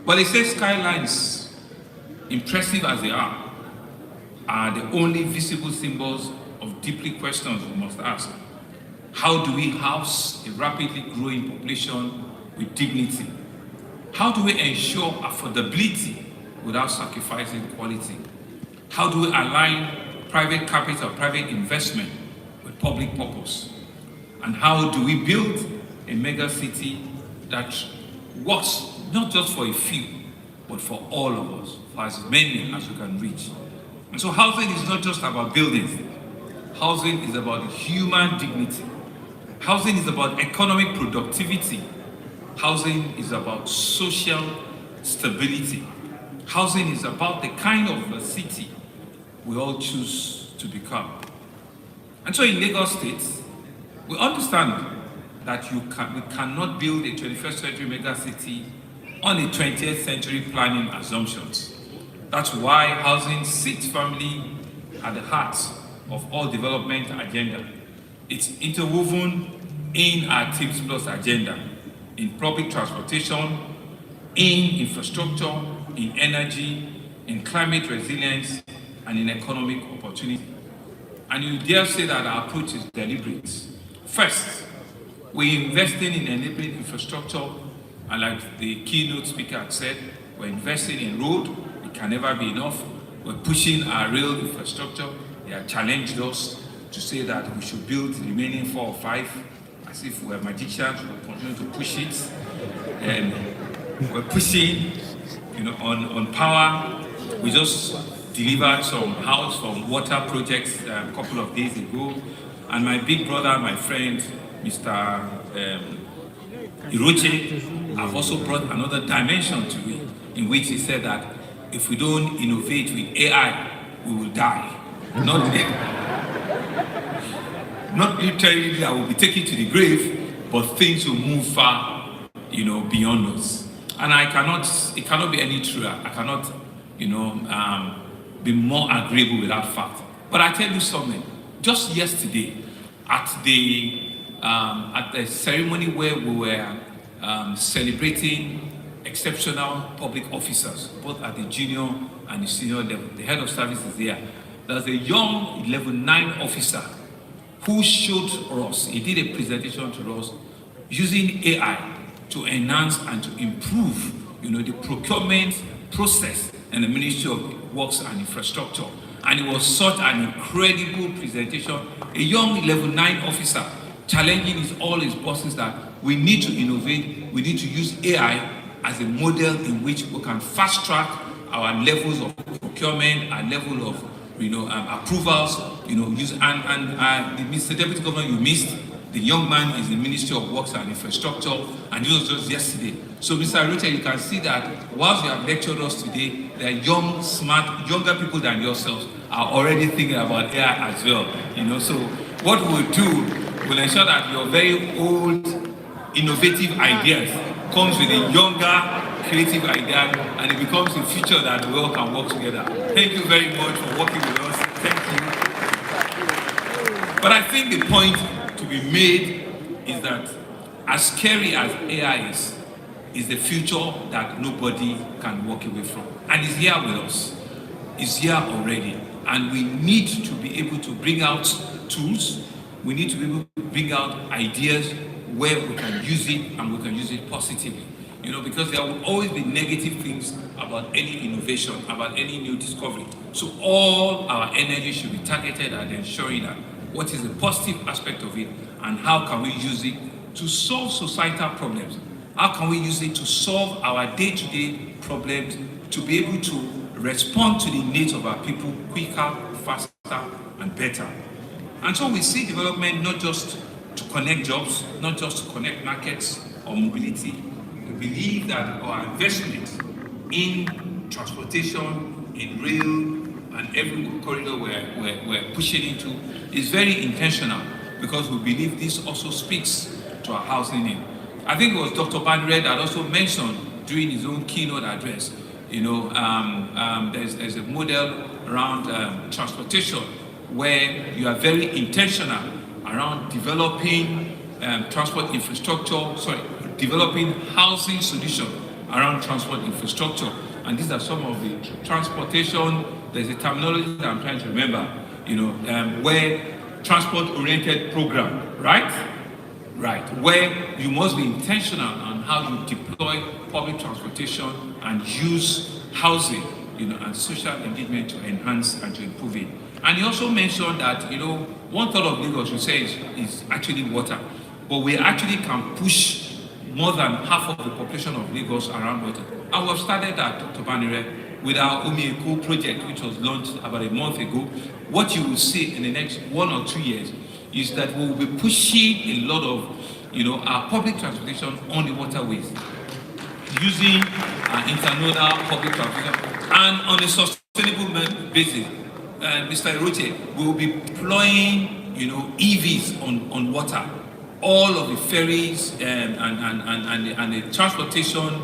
But they say skylines, impressive as they are the only visible symbols of deeply questions we must ask. How do we house a rapidly growing population with dignity? How do we ensure affordability without sacrificing quality? How do we align private capital, private investment with public purpose? And how do we build a mega city that works not just for a few, but for all of us, for as many as we can reach? And so housing is not just about buildings. Housing is about human dignity. Housing is about economic productivity. Housing is about social stability. Housing is about the kind of a city we all choose to become. And so in Lagos State, we understand that we cannot build a 21st century mega city on a 20th century planning assumptions. That's why housing sits firmly at the heart of all development agenda. It's interwoven in our Tips Plus agenda, in public transportation, in infrastructure, in energy, in climate resilience, and in economic opportunity. And you dare say that our approach is deliberate. First, we're investing in enabling infrastructure, and like the keynote speaker had said, we're investing in road. It can never be enough. We're pushing our rail infrastructure. They have challenged us to say that we should build the remaining 4 or 5, as if we're magicians. We'll continue to push it. And we're pushing, on power. We just delivered some house, some water projects a couple of days ago. And my big brother, my friend, Mr. Iroche, have also brought another dimension to it, in which he said that if we don't innovate with AI, we will die. Not literally that we'll be taken to the grave, but things will move far, beyond us. And it cannot be any truer. I cannot, be more agreeable with that fact. But I tell you something, just yesterday, at the ceremony where we were celebrating exceptional public officers, both at the junior and the senior level, the head of service is there. There's a young level 9 officer who showed us, he did a presentation to us using AI to enhance and to improve, the procurement process in the Ministry of Works and Infrastructure. And it was such an incredible presentation. A young level 9 officer challenging all his bosses that we need to innovate, we need to use AI as a model in which we can fast track our levels of procurement, our level of approvals, Mr. Deputy Governor, you missed. The young man is in the Ministry of Works and Infrastructure, and this was just yesterday. So, Mr. Richard, you can see that whilst you have lectured us today, there are young, smart, younger people than yourselves are already thinking about AI as well. So what we'll do, we'll ensure that your very old, innovative ideas comes with a younger, creative idea, and it becomes a future that we all can work together. Thank you very much for working with us. Thank you. But I think the point to be made is that as scary as AI is the future that nobody can walk away from. And it's here with us. It's here already. And we need to be able to bring out tools. We need to be able to bring out ideas where we can use it and we can use it positively. Because there will always be negative things about any innovation, about any new discovery. So all our energy should be targeted at ensuring that what is the positive aspect of it and how can we use it to solve societal problems? How can we use it to solve our day-to-day problems, to be able to respond to the needs of our people quicker, faster, and better? And so we see development not just to connect jobs, not just to connect markets or mobility. We believe that our investment in transportation, in rail, and every corridor we're pushing into is very intentional, because we believe this also speaks to our housing need. I think it was Dr. Banred that also mentioned during his own keynote address, there's a model around transportation where you are very intentional around developing transport infrastructure, developing housing solutions around transport infrastructure. And these are some of the transportation. There's a terminology that I'm trying to remember, where transport-oriented program, right? Right, where you must be intentional on how you deploy public transportation and use housing, and social engagement to enhance and to improve it. And he also mentioned that, 1/3 of Lagos, we say, is actually water, but we actually can push more than half of the population of Lagos around water. And we've started that, Dr. Banire, with our EKO project, which was launched about a month ago. What you will see in the next 1 or 2 years is that we will be pushing a lot of, our public transportation on the waterways, using internodal public transportation, and on a sustainable basis. Mr. Eroche, we will be deploying, EVs on water. All of the ferries and the transportation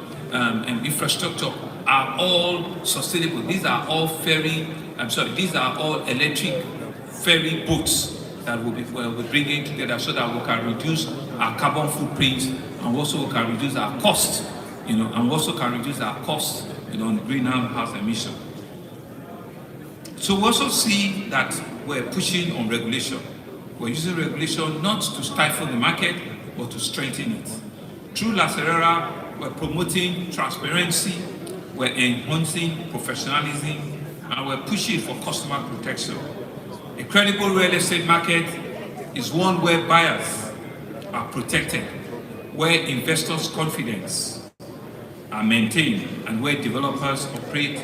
infrastructure are all sustainable. These are all these are all electric ferry boats that we're bringing together so that we can reduce our carbon footprint, and also we can reduce our costs, and also can reduce our costs, on greenhouse emission. So we also see that we're pushing on regulation. We're using regulation not to stifle the market, but to strengthen it. Through La Serera, we're promoting transparency, we're enhancing professionalism, and we're pushing for customer protection. A credible real estate market is one where buyers are protected, where investors' confidence are maintained, and where developers operate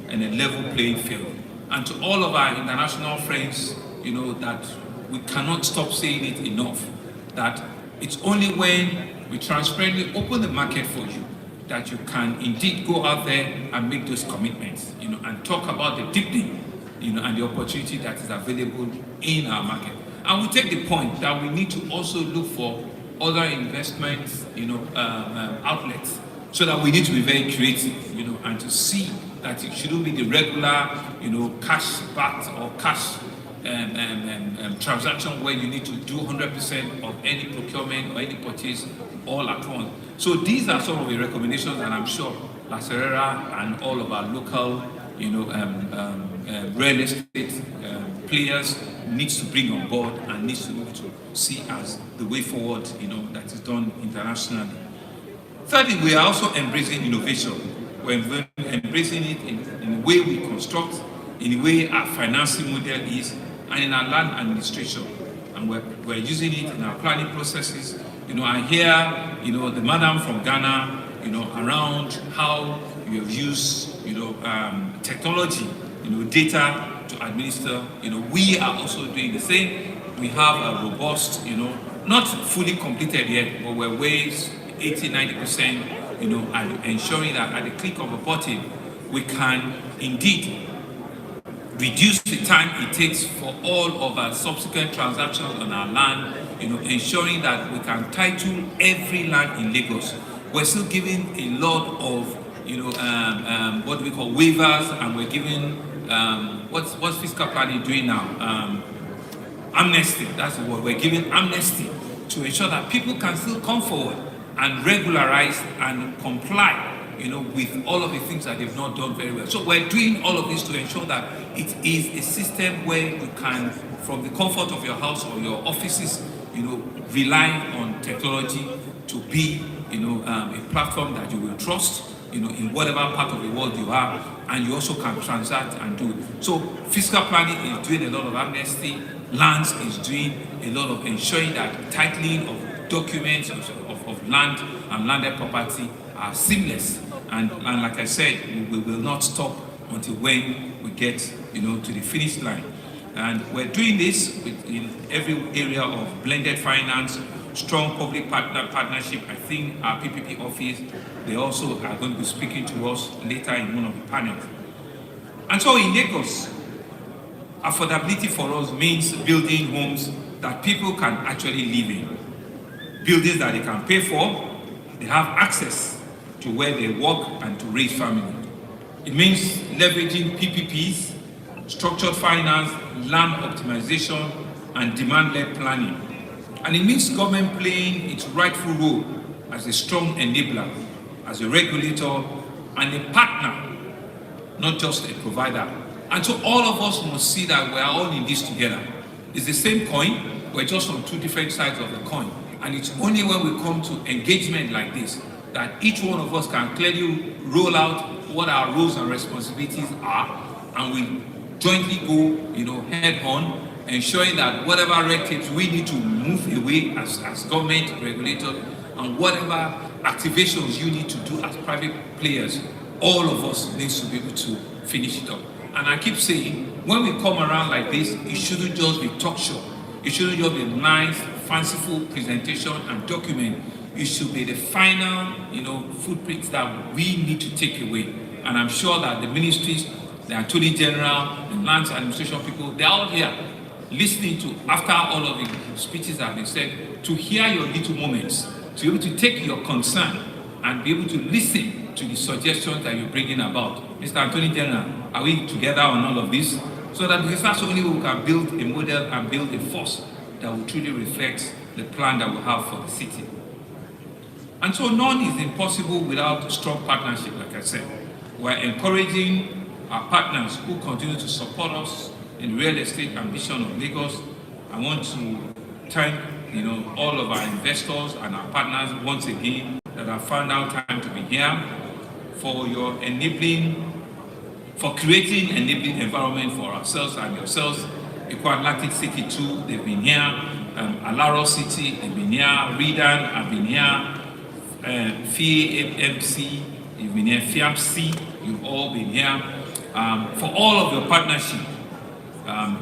in a level playing field. And to all of our international friends, that we cannot stop saying it enough, that it's only when we transparently open the market for you that you can indeed go out there and make those commitments, and talk about the deepening, and the opportunity that is available in our market. And we take the point that we need to also look for other investments, outlets, so that we need to be very creative, and to see that it shouldn't be the regular, cash-backed or cash transaction where you need to do 100% of any procurement or any purchase all at once. So these are some of the recommendations, and I'm sure La Serera and all of our local, real estate players needs to bring on board and needs to look to see as the way forward, that is done internationally. Thirdly, we are also embracing innovation. We're embracing it in the way we construct, in the way our financing model is, and in our land administration. And we're using it in our planning processes. I hear, the madam from Ghana, around how you have used, technology, data to administer. We are also doing the same. We have a robust, not fully completed yet, but we're ways 80-90%, and ensuring that at the click of a button, we can indeed reduce the time it takes for all of our subsequent transactions on our land, ensuring that we can title every land in Lagos. We're still giving a lot of, what we call waivers, and we're giving, what's fiscal planning doing now? Amnesty, that's the word. We're giving amnesty to ensure that people can still come forward and regularize and comply, with all of the things that they've not done very well. So we're doing all of this to ensure that it is a system where you can, from the comfort of your house or your offices, rely on technology to be, a platform that you will trust, in whatever part of the world you are, and you also can transact and do it. So fiscal planning is doing a lot of amnesty. Lands is doing a lot of ensuring that titling of documents of land and landed property are seamless. And like I said, we will not stop until when we get, to the finish line. And we're doing this in every area of blended finance, strong public partnership. I think our PPP office, they also are going to be speaking to us later in one of the panels. And so in Lagos, affordability for us means building homes that people can actually live in. Buildings that they can pay for, they have access to where they work and to raise family. It means leveraging PPPs, structured finance, land optimization, and demand-led planning. And it means government playing its rightful role as a strong enabler as a regulator and a partner, not just a provider. And so all of us must see that we are all in this together. It's the same coin, we're just on two different sides of the coin. And it's only when we come to engagement like this that each one of us can clearly roll out what our roles and responsibilities are, and we jointly go, head on, ensuring that whatever red tapes we need to move away as government regulators, and whatever activations you need to do as private players, all of us need to be able to finish it up. And I keep saying, when we come around like this, it shouldn't just be talk show. It shouldn't just be nice, fanciful presentation and document. It should be the final, footprints that we need to take away. And I'm sure that the ministries, the Attorney General, the Lands Administration people, they're all here listening to, after all of the speeches have been said, to hear your little moments, to be able to take your concern and be able to listen to the suggestions that you're bringing about. Mr. Attorney General, are we together on all of this? So that because that's only way we can build a model and build a force that will truly reflect the plan that we have for the city. And so none is impossible without strong partnership, like I said. We're encouraging our partners who continue to support us in real estate ambition of Lagos. I want to thank all of our investors and our partners once again that have found out time to be here for your creating enabling environment for ourselves and yourselves. EKO Atlantic City too, they've been here. Alaro City, they've been here. Redan have been here. FIAMC, you've been here. FIAMC, you've all been here. For all of your partnership,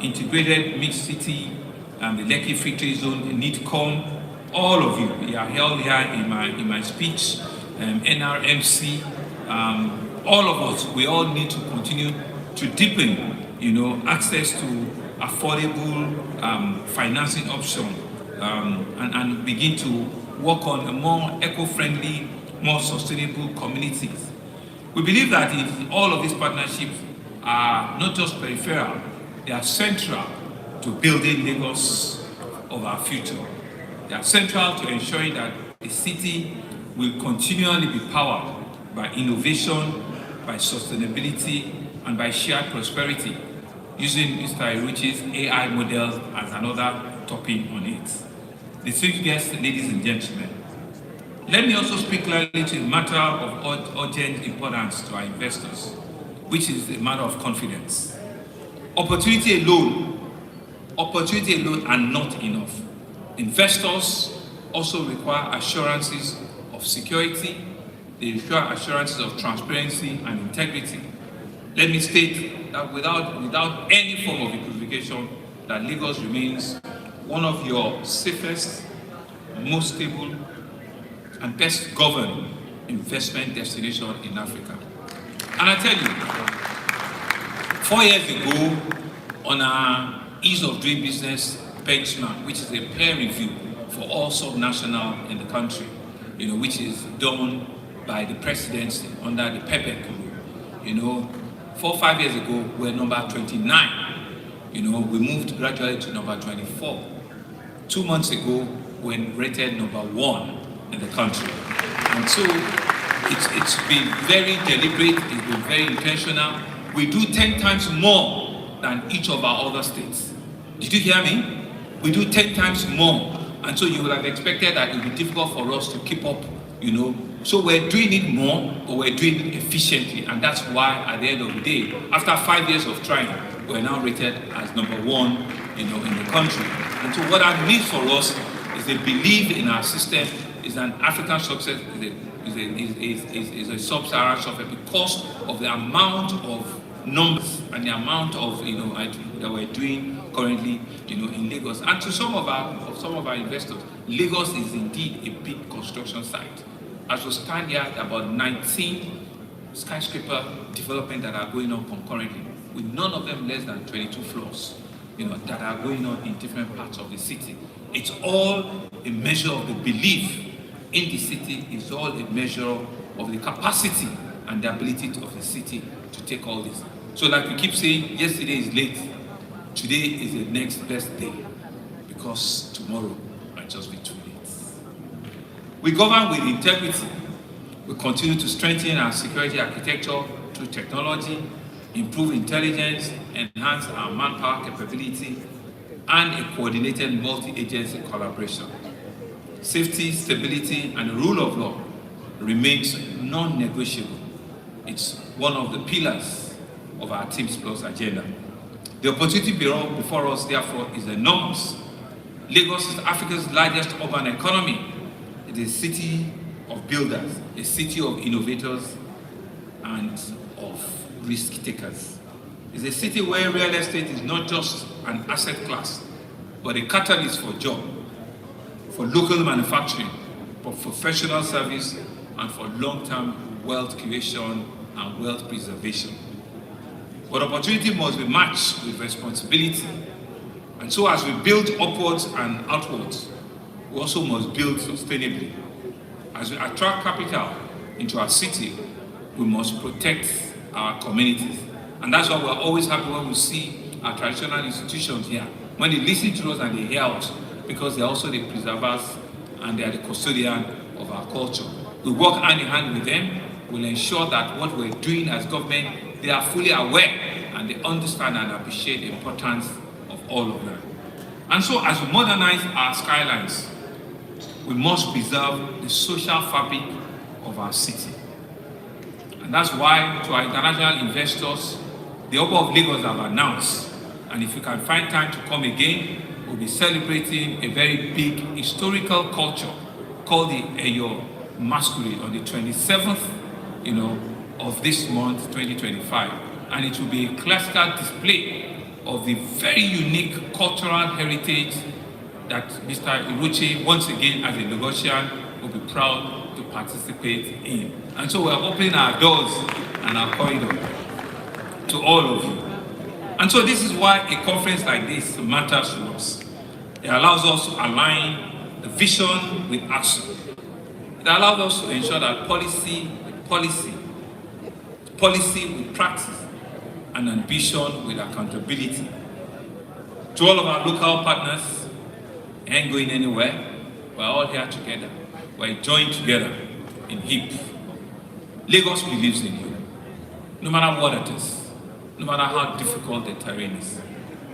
Integrated Mixed City, the Lekki Free Trade Zone, NITCOM, all of you are held here in my speech. NRMC, all of us, we all need to continue to deepen, access to affordable financing options, and begin to work on a more eco-friendly, more sustainable communities. We believe that all of these partnerships are not just peripheral, they are central to building Lagos of our future. They are central to ensuring that the city will continually be powered by innovation, by sustainability, and by shared prosperity, using Mr. Iruchi's AI models as another topping on it. Distinguished guests, ladies and gentlemen, let me also speak clearly to a matter of urgent importance to our investors, which is a matter of confidence. Opportunity alone are not enough. Investors also require assurances of security. They require assurances of transparency and integrity. Let me state that without any form of equivocation, that Lagos remains one of your safest, most stable, and best governed investment destination in Africa. And I tell you, 4 years ago, on our ease of doing business benchmark, which is a peer review for all subnational in the country, which is done by the presidency under the PEPEC rule. 4 or 5 years ago, we were number 29. We moved gradually to number 24. 2 months ago, we were rated number 1 in the country. And so it's been very deliberate, it's been very intentional. We do 10 times more than each of our other states. Did you hear me? We do 10 times more. And so you would have expected that it would be difficult for us to keep up, So we're doing it more, but we're doing it efficiently. And that's why at the end of the day, after 5 years of trying, we're now rated as number 1, in the country. And so what that means for us is they believe in our system, is an African success, is a sub-Saharan success because of the amount of numbers and the amount of that we're doing currently in Lagos. And to some of our investors, Lagos is indeed a big construction site. As we stand here, there are about 19 skyscraper development that are going on concurrently, with none of them less than 22 floors, that are going on in different parts of the city. It's all a measure of the belief in the city. It's all a measure of the capacity and the ability of the city to take all this. So like we keep saying, yesterday is late. Today is the next best day, because tomorrow might just be too late. We govern with integrity. We continue to strengthen our security architecture through technology, improve intelligence, enhance our manpower capability, and a coordinated multi-agency collaboration. Safety, stability, and the rule of law remains non-negotiable. It's one of the pillars of our Teams Plus agenda. The opportunity before us, therefore, is enormous. Lagos is Africa's largest urban economy. It is a city of builders, a city of innovators, and of risk takers. It's a city where real estate is not just an asset class, but a catalyst for job, for local manufacturing, for professional service, and for long-term wealth creation and wealth preservation. But opportunity must be matched with responsibility. And so as we build upwards and outwards, we also must build sustainably. As we attract capital into our city, we must protect our communities. And that's why we're always happy when we see our traditional institutions here, when they listen to us and they hear us, because they're also the preservers and they are the custodian of our culture. We work hand in hand with them. We'll ensure that what we're doing as government, they are fully aware and they understand and appreciate the importance of all of that. And so as we modernize our skylines, we must preserve the social fabric of our city. And that's why to our international investors, the Oba of Lagos have announced, and if you can find time to come again, we'll be celebrating a very big historical culture called the EKO Masquerade on the 27th, of this month, 2025. And it will be a classical display of the very unique cultural heritage that Mr. Iruche, once again as a Lagosian, will be proud to participate in. And so we're opening our doors and our corridor to all of you. And so this is why a conference like this matters to us. It allows us to align the vision with action. It allows us to ensure that policy with practice, and ambition with accountability. To all of our local partners, ain't going anywhere. We're all here together. We're joined together in HIP. Lagos believes in you. No matter what it is, no matter how difficult the terrain is,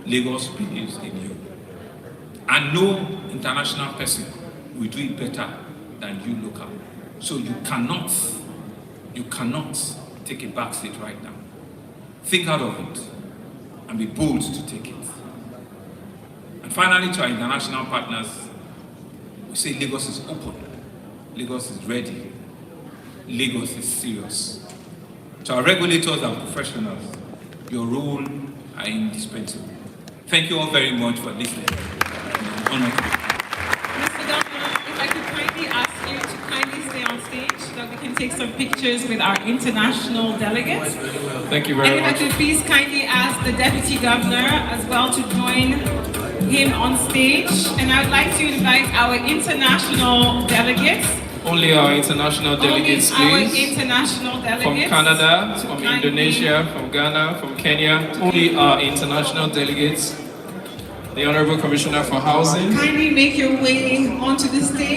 Lagos believes in you. And no international person will do it better than you local. So you cannot take a back seat right now. Think out of it and be bold to take it. And finally, to our international partners, we say Lagos is open, Lagos is ready, Lagos is serious. To our regulators and professionals, your role are indispensable. Thank you all very much for listening. Honor. Mr. Governor, if I could kindly ask you to kindly stay on stage so that we can take some pictures with our international delegates. Thank you very much. And if I could please kindly ask the Deputy Governor as well to join him on stage. And I would like to invite our international delegates. Only our international delegates, please. Our international delegates. From Canada, from Indonesia, from Ghana, from Kenya. Only our international delegates. The Honorable Commissioner for Housing. Kindly make your way onto the stage.